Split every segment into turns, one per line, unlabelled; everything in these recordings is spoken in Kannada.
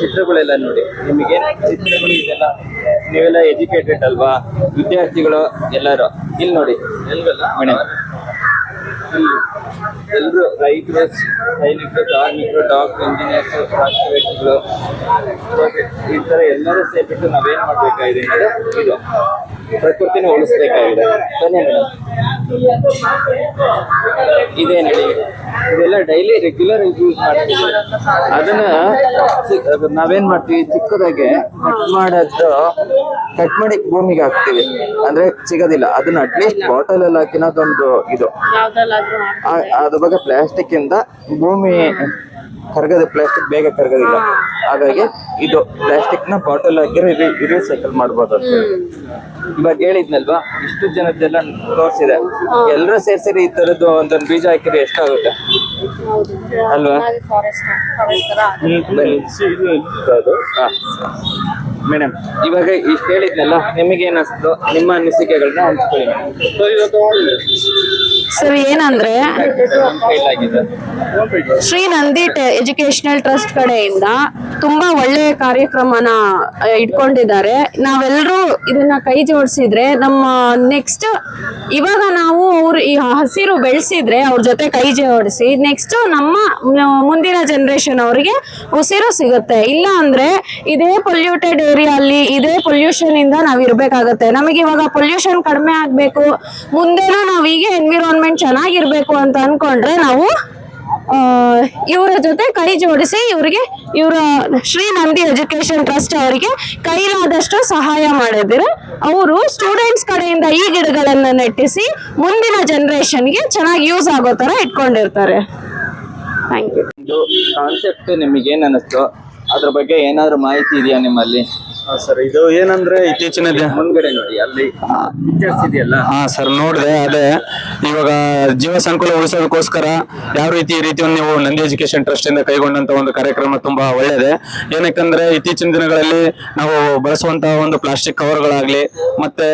ಚಿತ್ರಗಳೆಲ್ಲ ನೋಡಿ ನಿಮಗೆ ಚಿತ್ರಗಳು ಇದೆಲ್ಲ ನೀವೆಲ್ಲ ಎಜುಕೇಟೆಡ್ ಅಲ್ವಾ ವಿದ್ಯಾರ್ಥಿಗಳು ಎಲ್ಲರೂ ಇಲ್ಲಿ ನೋಡಿ ಮೇಡಮ್ ಎಲ್ಲರೂ ರೈತರು ಸೈನಿಕರು ಕಾರ್ಮಿಕರು ಡಾಕ್ಟರ್ ಇಂಜಿನಿಯರ್ಸ್ ರಾಷ್ಟ್ರ ವ್ಯಕ್ತಿಗಳು ಈ ತರ ಎಲ್ಲರೂ ಸೇರ್ಬಿಟ್ಟು ನಾವೇನ್ ಮಾಡ್ಬೇಕಾಗಿದೆ ಅಂದ್ರೆ ಇದು ಪ್ರಕೃತಿನ ಉಳಿಸ್ಬೇಕಾಗಿದೆ ಬನ್ನಿ ಮೇಡಮ್ ಇದೇನು ಹೇಳಿ ಇದೆಲ್ಲ ಡೈಲಿ ರೆಗ್ಯುಲರ್ ಯೂಸ್ ಮಾಡ್ತೀವಿ ಅದನ್ನ ನಾವೇನ್ ಮಾಡ್ತೀವಿ ಚಿಕ್ಕದಾಗೆ ಕಟ್ ಮಾಡಿ ಭೂಮಿಗೆ ಹಾಕ್ತಿವಿ ಅಂದ್ರೆ ಸಿಗೋದಿಲ್ಲ ಅದನ್ನ ಅಟ್ಲೀಸ್ಟ್ ಬಾಟಲ್ ಅಲ್ಲಿ ಹಾಕಿನದೊಂದು ಇದು ಅದ್ರ ಬಗ್ಗೆ ಪ್ಲಾಸ್ಟಿಕ್ ಇಂದ ಭೂಮಿ ಪ್ಲಾಸ್ಟಿಕ್ ಬೇಗ ಕರಗೋದಿಲ್ಲ ಹಾಗಾಗಿ ಇದು ಪ್ಲಾಸ್ಟಿಕ್ ನ ಬಾಟಲ್ ಹಾಕಿರೋ ರೀಸೈಕಲ್ ಮಾಡ್ಬೋದು ಅಂತ ಇವಾಗ ಹೇಳಿದ್ನಲ್ವಾ ಇಷ್ಟು ಜನದ್ದೆಲ್ಲ ತೋರಿಸಿದೆ ಎಲ್ಲರೂ ಸೇರ್ಸಿರಿ ಈ ತರದ್ದು ಒಂದೊಂದು ಬೀಜ ಹಾಕಿರಿ ಎಷ್ಟಾಗುತ್ತೆ ಅಲ್ವಾ ಮೇಡಮ್ ಇವಾಗ ಇಷ್ಟು ಹೇಳಿದ್ನಲ್ಲ ನಿಮಗೇನ್ ಅನಿಸ್ತು ನಿಮ್ಮ ಅನಿಸಿಕೆಗಳನ್ನ ಹಂಚ್ಕೊಳ್ಳಿ
ಸರ್ ಏನಂದ್ರೆ ಶ್ರೀ ನಂದಿ ಎಜುಕೇಶನಲ್ ಟ್ರಸ್ಟ್ ಕಡೆಯಿಂದ ತುಂಬಾ ಒಳ್ಳೆ ಕಾರ್ಯಕ್ರಮನ ಇಟ್ಕೊಂಡಿದ್ದಾರೆ ನಾವೆಲ್ಲರೂ ಇದನ್ನ ಕೈ ಜೋಡಿಸಿದ್ರೆ ನಮ್ಮ ನೆಕ್ಸ್ಟ್ ಇವಾಗ ನಾವು ಅವ್ರು ಈ ಹಸಿರು ಬೆಳೆಸಿದ್ರೆ ಅವ್ರ ಜೊತೆ ಕೈ ಜೋಡಿಸಿ ನೆಕ್ಸ್ಟ್ ನಮ್ಮ ಮುಂದಿನ ಜನರೇಷನ್ ಅವರಿಗೆ ಉಸಿರು ಸಿಗುತ್ತೆ ಇಲ್ಲ ಅಂದ್ರೆ ಇದೇ ಪೊಲ್ಯೂಟೆಡ್ ಏರಿಯಲ್ಲಿ ಇದೇ ಪೊಲ್ಯೂಷನ್ ಇಂದ ನಾವ್ ಇರ್ಬೇಕಾಗತ್ತೆ ನಮಗೆ ಇವಾಗ ಪೊಲ್ಯೂಷನ್ ಕಡಿಮೆ ಆಗ್ಬೇಕು ಮುಂದೆನೂ ನಾವ್ ಹೀಗೆ ಎನ್ವಿರಾನ್ಮೆಂಟ್ ಚೆನ್ನಾಗಿರ್ಬೇಕು ಅಂತ ಅನ್ಕೊಂಡ್ರೆ ನಾವು ಇವರ ಜೊತೆ ಕೈ ಜೋಡಿಸಿ ಇವರ ಶ್ರೀ ನಂದಿ ಎಜುಕೇಶನ್ ಟ್ರಸ್ಟ್ ಅವರಿಗೆ ಕೈಲಾದಷ್ಟು ಸಹಾಯ ಮಾಡಿದ್ರೆ ಅವರು ಸ್ಟೂಡೆಂಟ್ಸ್ ಕಡೆಯಿಂದ ಈ ಗಿಡಗಳನ್ನ ನೆಟ್ಟಿಸಿ ಮುಂದಿನ ಜನರೇಷನ್ಗೆ ಚೆನ್ನಾಗಿ ಯೂಸ್ ಆಗೋ ತರ ಇಟ್ಕೊಂಡಿರ್ತಾರೆ. Thank you.
ಕಾನ್ಸೆಪ್ಟ್ ನಿಮಗೆ ಏನ್ ಅನಿಸ್ತು ಅದ್ರ ಬಗ್ಗೆ ಏನಾದ್ರು ಮಾಹಿತಿ ಇದೆಯಾ ನಿಮ್ಮಲ್ಲಿ?
ಸರ್ ಇದು ಏನಂದ್ರೆ ಇತ್ತೀಚಿನ
ಮುಂದ್ಗಡೆ ನೋಡಿ ಅಲ್ಲಿ ಪಿಕ್ಚರ್ಸ್ ಇದೆಯಲ್ಲ.
ಸರ್ ನೋಡಿದೆ ಅದೇ ಇವಾಗ ಜೀವ ಸಂಕುಲ ಉಳಿಸೋದಕ್ಕೋಸ್ಕರ ಯಾವ ಈ ರೀತಿಯನ್ನು ನೀವು ನಂದಿ ಎಜುಕೇಶನ್ ಟ್ರಸ್ಟ್ ಇಂದ ಕೈಗೊಂಡಂತ ಒಂದು ಕಾರ್ಯಕ್ರಮ ತುಂಬಾ ಒಳ್ಳೆಯದೇ. ಏನಕ್ಕಂದ್ರೆ ಇತ್ತೀಚಿನ ದಿನಗಳಲ್ಲಿ ನಾವು ಬಳಸುವಂತಹ ಒಂದು ಪ್ಲಾಸ್ಟಿಕ್ ಕವರ್ಗಳಾಗ್ಲಿ ಮತ್ತೆ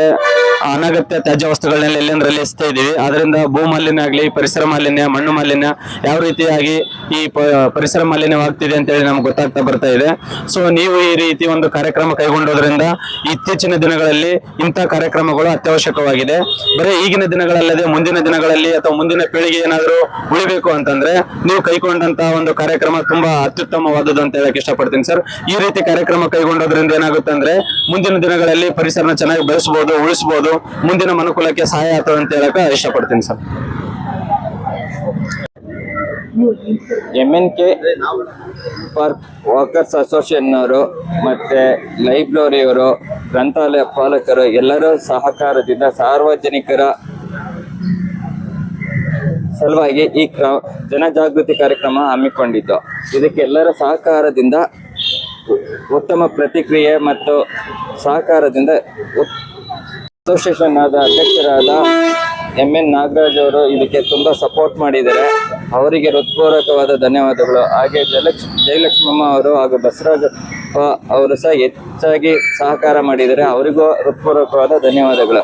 ಅನಗತ್ಯ ತ್ಯಾಜ್ಯ ವಸ್ತುಗಳನ್ನೆಲ್ಲ ಎಲ್ಲೆಂದ್ರಲ್ಲಿ ಎಸ್ತಾ ಇದೀವಿ. ಅದರಿಂದ ಭೂ ಮಾಲಿನ್ಯ ಆಗ್ಲಿ ಪರಿಸರ ಮಾಲಿನ್ಯ ಮಣ್ಣು ಮಾಲಿನ್ಯ ಯಾವ ರೀತಿಯಾಗಿ ಈ ಪರಿಸರ ಮಾಲಿನ್ಯವಾಗ್ತಿದೆ ಅಂತ ಹೇಳಿ ನಮ್ಗೆ ಗೊತ್ತಾಗ್ತಾ ಬರ್ತಾ ಇದೆ. ಸೊ ನೀವು ಈ ರೀತಿ ಒಂದು ಕಾರ್ಯಕ್ರಮ ಕೈಗೊಂಡೋದ್ರಿಂದ ಇತ್ತೀಚಿನ ದಿನಗಳಲ್ಲಿ ಇಂಥ ಕಾರ್ಯಕ್ರಮಗಳು ಅತ್ಯವಶ್ಯಕವಾಗಿದೆ. ಬರೀ ಈಗಿನ ದಿನಗಳಲ್ಲದೆ ಮುಂದಿನ ದಿನಗಳಲ್ಲಿ ಅಥವಾ ಮುಂದಿನ ಪೀಳಿಗೆ ಏನಾದರೂ ಉಳಿಬೇಕು ಅಂತಂದ್ರೆ ನೀವು ಕೈಗೊಂಡಂತಹ ಒಂದು ಕಾರ್ಯಕ್ರಮ ತುಂಬಾ ಅತ್ಯುತ್ತಮವಾದದ್ದು ಅಂತ ಹೇಳಕ್ ಇಷ್ಟಪಡ್ತೀನಿ ಸರ್. ಈ ರೀತಿ ಕಾರ್ಯಕ್ರಮ ಕೈಗೊಂಡೋದ್ರಿಂದ ಏನಾಗುತ್ತೆ ಅಂದ್ರೆ ಮುಂದಿನ ದಿನಗಳಲ್ಲಿ ಪರಿಸರನ ಚೆನ್ನಾಗಿ ಬೆಳೆಸಬಹುದು ಉಳಿಸಬಹುದು ಮುಂದಿನ ಮನುಕುಲಕ್ಕೆ ಸಹಾಯ ಆಗ್ತದೆ ಅಂತ ಹೇಳಕ್ ಇಷ್ಟಪಡ್ತೀನಿ sir.
MNK park walkers association ಅವರು ಮತ್ತೆ ಲೈಬ್ರರಿಯವರು ಗ್ರಂಥಾಲಯ ಪಾಲಕರು ಎಲ್ಲರೂ ಸಹಕಾರದಿಂದ ಸಾರ್ವಜನಿಕರ ಸಲುವಾಗಿ ಈ ಜನಜಾಗೃತಿ ಕಾರ್ಯಕ್ರಮ ಹಮ್ಮಿಕೊಂಡಿದ್ದು. ಇದಕ್ಕೆ ಎಲ್ಲರ ಸಹಕಾರದಿಂದ ಉತ್ತಮ ಪ್ರತಿಕ್ರಿಯೆ ಮತ್ತು ಸಹಕಾರದಿಂದ ಅಸೋಸಿಯೇಷನ್ ಆದ ಅಧ್ಯಕ್ಷರಾದ MN ನಾಗರಾಜ್ ಅವರು ಇದಕ್ಕೆ ತುಂಬಾ ಸಪೋರ್ಟ್ ಮಾಡಿದ್ದಾರೆ. ಅವರಿಗೆ ಹೃತ್ಪೂರ್ವಕವಾದ ಧನ್ಯವಾದಗಳು. ಹಾಗೆ ಜಯಲಕ್ಷ್ಮಮ್ಮ ಅವರು ಹಾಗೂ ಬಸವರಾಜ್ ಅವರು ಸಹ ಹೆಚ್ಚಾಗಿ ಸಹಕಾರ ಮಾಡಿದ್ದಾರೆ. ಅವರಿಗೂ ಹೃತ್ಪೂರ್ವಕವಾದ ಧನ್ಯವಾದಗಳು.